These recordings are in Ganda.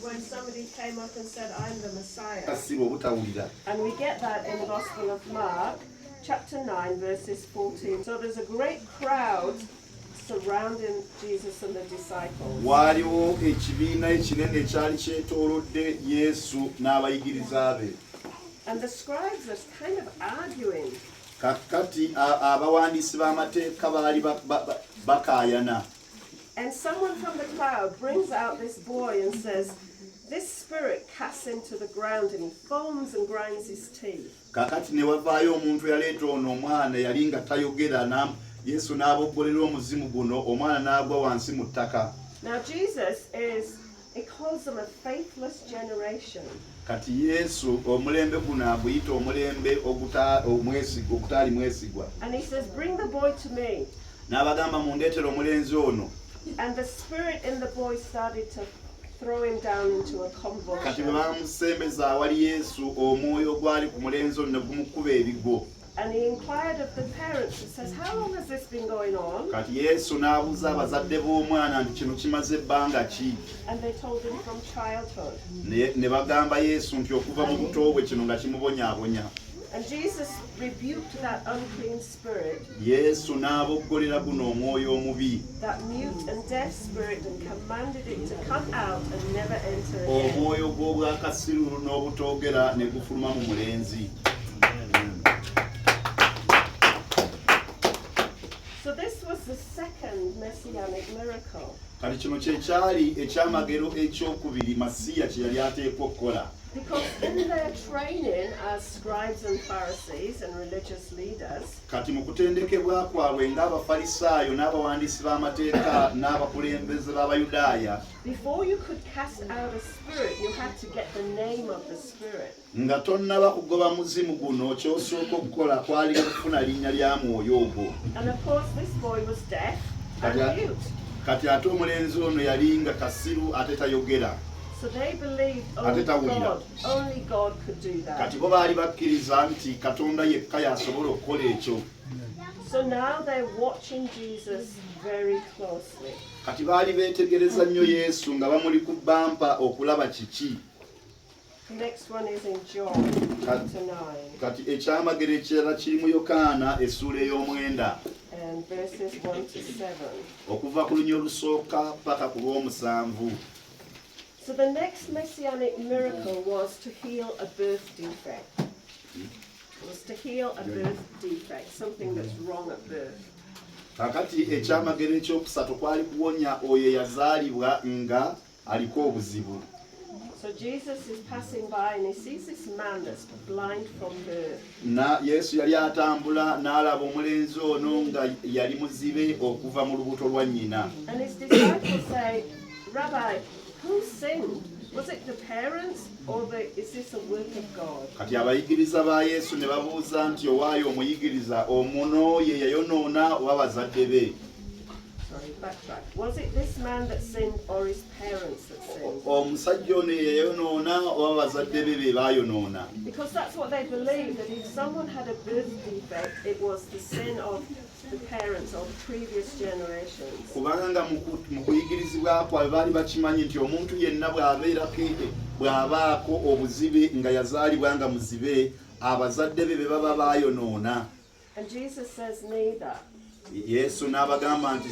when somebody came up and said, I'm the Messiah. kasiba obutawulira. And we get that in the Gospel of Mark, chapter 9, verses 14. So there's a great crowd surrounding Jesus and the disciples. Waaliwo ekibiina ekinene ekyali kyetoolodde Yesu n'abayigiriza be. And the scribes are kind of arguing. Kati abawandiisi b'amateeka baali bakaayana. And someone from the crowd brings out this boy and says, this spirit casts him to the ground and he foams and grinds his teeth. Kakati ne wavaayo omuntu yaleeta ono omwana yali nga tayogera Yesu n'aboggolera omuzimu guno omwana n'agwa wansi mu ttaka. Now Jesus he calls them a faithless generation. Kati Yesu omulembe guno aguyita omulembe ogutaali mwesigwa. And he says, bring the boy to me. N'abagamba mundeetera omulenzi ono. And the spirit in the boy started to throw him down into a Kati bwe convulsion. bamusembeza awali Yesu omwoyo gwali ku mulenzi ono ne gumukuba ebigo. And he inquired of the parents and says, how long has this been going on? Kati Yesu n'abuuza abazadde b'omwana nti kino kimaze ebbanga ki? And they told him from childhood. Ne bagamba Yesu nti okuva mu buto bwe kino nga kimubonyaabonya. And Jesus rebuked that unclean spirit, Yesu n'aboggolera guno omwoyo omubi. that mute and deaf spirit, and commanded it to come out and never enter again. Omwoyo gw'obwakasiru n'obutoogera ne gufuluma mu mulenzi. So this was the second messianic miracle. Kati kino kye kyali ekyamagero ekyokubiri Masiya kye yali ateekwa okukola. Because in their training as scribes and Pharisees and religious leaders, Kati mu kutendekebwa kwabwe ng'Abafalisaayo n'abawandiisi b'amateeka n'abakulembeze b'Abayudaaya, before you could cast out a spirit, you had to get the name of the spirit. nga tonnaba kugoba muzimu guno ky'osooka okukola kwali okufuna linnya lya mwoyo ogwo. And of course this boy was deaf and mute. Kati ate omulenzi ono yali nga kasiru ate tayogera. So they believed only God could do that. Kati bo baali bakkiriza nti Katonda yekka y'asobola okukola ekyo. So now they're watching Jesus very closely. Kati baali beetegereza nnyo Yesu nga bamuli ku bbampa okulaba kiki. The next one is in John chapter 9 Kati ekyamagero ekirala kiri mu Yokaana essuula ey'omwenda and verses 1 to 7. okuva ku lunya olusooka paka ku lw'omusanvu. So the next messianic miracle was to heal a birth defect. It was to heal a birth defect, something that's wrong at birth. Kakati ekyamagero ekyokusatu kwali kuwonya oyo eyazaalibwa nga aliko obuzibu. So Jesus is passing by and he sees this man that's blind from birth. Yesu yali atambula n'alaba omulenzi ono nga yali muzibe okuva mu lubuto lwa nnyina. And his disciples say, Rabbi, who sinned? Was it the parents or is this a work of God? Kati abayigiriza ba Yesu ne babuuza nti owaayo omuyigiriza omuno ye yayonoona oba bazadde be. Sorry, backtrack. Was it this man that sinned or his parents that sinned? Omusajja ono ye yayonoona oba bazadde be be baayonoona. Because that's what they believed, that if someone had a birth defect, it was the sin of the parents of previous generations. Kubanga mu kuyigirizibwa kwabwe baali bakimanyi nti omuntu yenna bw'abaako obuzibe nga yazaalibwa nga muzibe abazadde be be baba baayonoona. And Jesus says neither. Yesu n'abagamba nti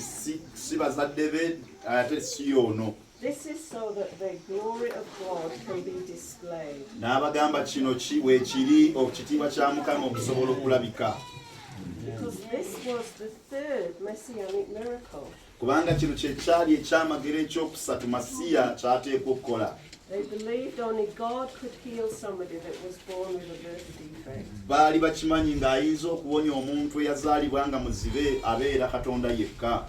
si bazadde be ate si yono. This is so that the glory of God can be displayed. N'abagamba kino weekiri ekitiibwa kya Mukama okusobola okulabika. Because this was the third messianic miracle. Kubanga kino kye kyali ekyamagero ekyokusatu Masiya ky'ateekwa okukola. They believed only God could heal somebody that was born with a birth defect. Baali bakimanyi ng'ayinza okuwonya omuntu eyazaalibwa nga muzibe abeera Katonda yekka.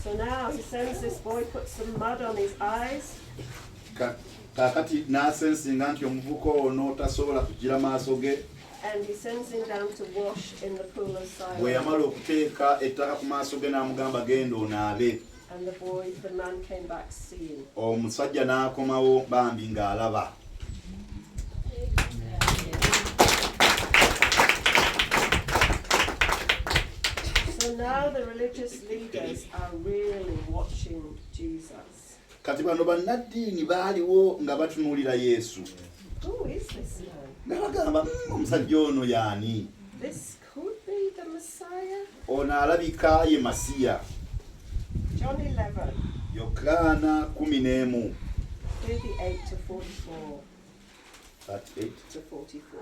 So now he sends this boy, puts some mud on his eyes. Kaakati n'asensinga nti omuvubuka ono tasobola kugira maaso ge. And he sends him down to wash in the pool of Siloam. Bwe yamala okuteeka ettaka ku maaso ge n'amugamba genda onaabe. And the man came back seeing. Omusajja n'akomawo bambi ng'alaba. So now the religious leaders are really watching Jesus. kati bano bannaddiini baaliwo nga batunuulira Yesu Who is this man? nga bagamba omusajja ono y'ani This could be the Messiah. ono alabika ye Masiya. John 11, Yokaana 11 38 to 44 38 to 44.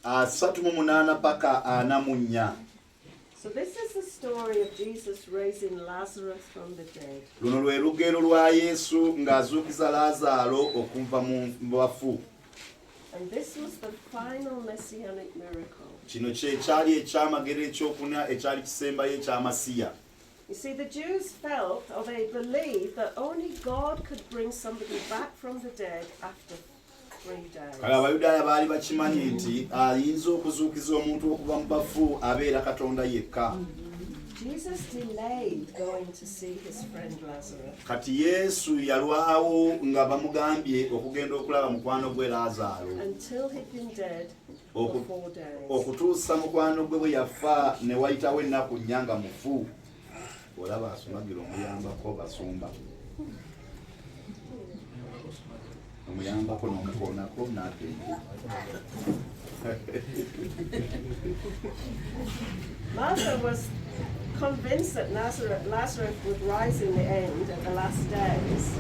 38 paka 44. So this is the story of Jesus raising Lazarus from the dead. Luno lwe lugero lwa Yesu ng'azuukiza Laazaalo okuva mu bafu. And this was the final messianic miracle. Kino kye kyali ekyamagero ekyokuna ekyali kisembayo eky'Amasiya. You see, the Jews felt, or they believed, that only God could bring somebody back from the dead after 3 days. Kale Abayudaaya baali bakimanyi nti ayinza okuzuukiza omuntu okuva mu bafu abeera Katonda yekka. Jesus delayed going to see his friend Lazarus Kati Yesu yalwawo nga bamugambye okugenda okulaba mukwano gwe Laazaalo until he'd been dead for 4 days. okutuusa mukwano gwe bwe yafa ne wayitawo ennaku nnya nga mufu. Olaba asumagira omuyambako basumba omuyambako n'omukoonako n'agenda. Martha was convinced that Lazarus would rise in the end at the last days.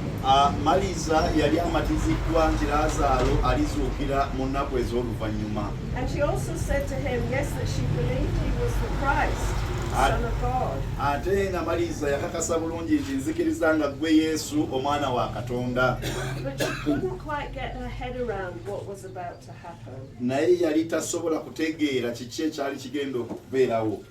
Maliza yali amatiziddwa nti Laazaalo alizuukira mu nnaku ez'oluvannyuma. And she also said to him, yes, that she believed he was the Christ, the Son of God. Ate nga Maliza yakakasa bulungi nti nzikiriza nga ggwe Yesu omwana wa Katonda. But she couldn't quite get her head around what was about to happen. Naye yali tasobola kutegeera kiki ekyali kigenda okubeerawo.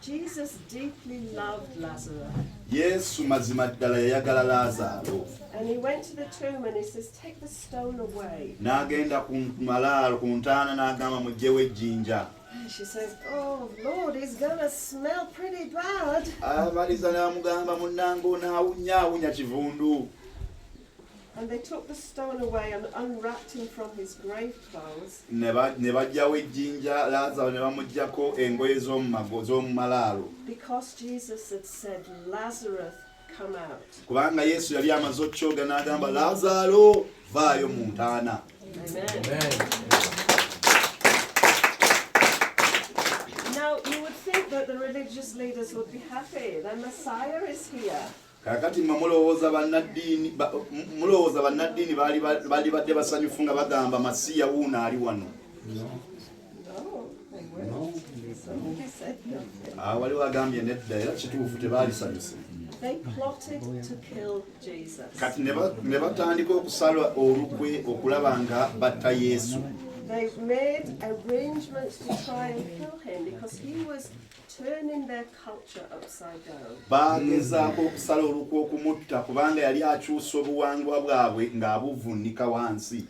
Jesus deeply loved Lazarus. Yesu mazima ddala yayagala Laazaalo. And he went to the tomb and he says, take the stone away. N'agenda ku malaalo ku ntaana n'agamba muggyewo ejjinja. And she says, oh Lord, he's gonna smell pretty bad. Maliza n'amugamba munnange onaawunya kivundu. And they took the stone away and unwrapped him from his grave clothes. Ne baggyawo ejjinja Laazaalo ne bamuggyako engoye z'omu malaalo. Because Jesus had said, Lazarus, come out. Kubanga Yesu yali amaze okukyoga n'agamba Laazaalo vaayo mu ntaana. Amen. Now you would think that the religious leaders would be happy. The Messiah is here. Kakati mulowooza bannaddiini baali badde basanyufu nga bagamba Masiya wuuno ali wano. No, they weren't. Somebody said no. Waliwo agambye nedda era kituufu tebaalisanyuse. They plotted to kill Jesus. Kati ne batandika okusala olukwe okulaba nga batta Yesu. They made arrangements to try and kill him because he was turning their culture upside down. Baagezaako okusala olukwe okumutta kubanga yali akyusa obuwangwa bwabwe ng'abuvuunika wansi.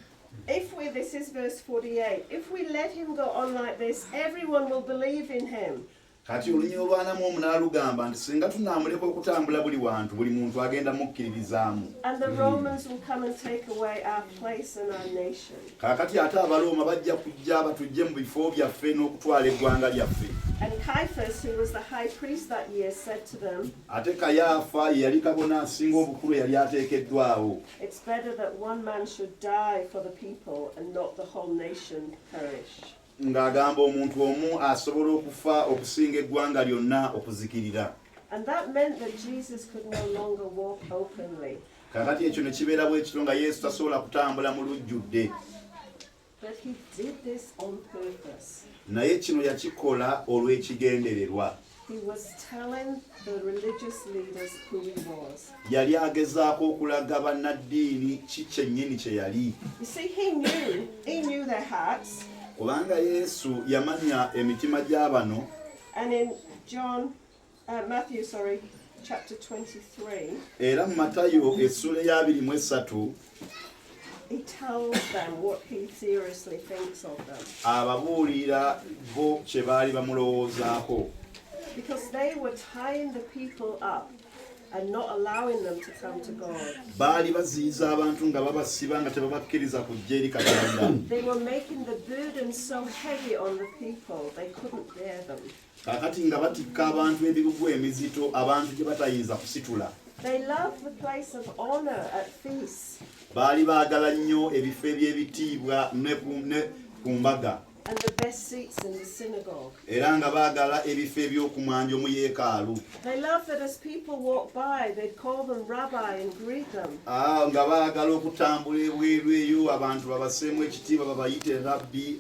This is verse 48, if we let him go on like this, everyone will believe in him. Kati olunyiri olwanamu omunaala lugamba nti singa tunaamuleka okutambula buli wantu buli muntu agenda mukkiririzaamu. And the Romans will come and take away our place and our nation. Kaakati ate Abarooma bajja kujja batujje mu bifo byaffe n'okutwala eggwanga lyaffe. And Caiaphas, who was the high priest that year, said to them, Ate Kayaafa ye yali kabona asinga obukulu yali ateekeddwawo. it's better that one man should die for the people and not the whole nation perish. Ng'agamba omuntu omu asobola okufa okusinga eggwanga lyonna okuzikirira. And that meant that Jesus could no longer walk openly. Kakati ekyo ne kibeera bwe kityo nga Yesu tasobola kutambula mu lujjudde. But he did this on purpose. Naye kino yakikola olw'ekigendererwa. He was telling the religious leaders who he was. Yali agezaako okulaga bannaddiini ki kyennyini kye yali. You see, he knew their hearts. Kubanga Yesu yamanya emitima gy'abano. And in Matthew, chapter 23. Era mu Matayo essula ya 23. He tells them what he seriously thinks of them. Ababuulira bo kye baali bamulowoozaako. Because they were tying the people up and not allowing them to come to God. Baali baziyiza abantu nga babasiba nga tebabakkiriza kujja eri Katonda. They were making the burden so heavy on the people, they couldn't bear them. Kaakati nga batikka abantu ebibugu emizito abantu gye batayinza kusitula. They loved the place of honor at feasts baali baagala nnyo ebifo eby'ebitiibwa ne ku mbaga and the best seats in the synagogue. era nga baagala ebifo eby'okumwanja mu yeekaalu. They loved that as people walked by, they'd call them rabbi and greet them. Nga baagala okutambula ebweru eyo abantu babaseemu ekitiibwa babayite rabbi.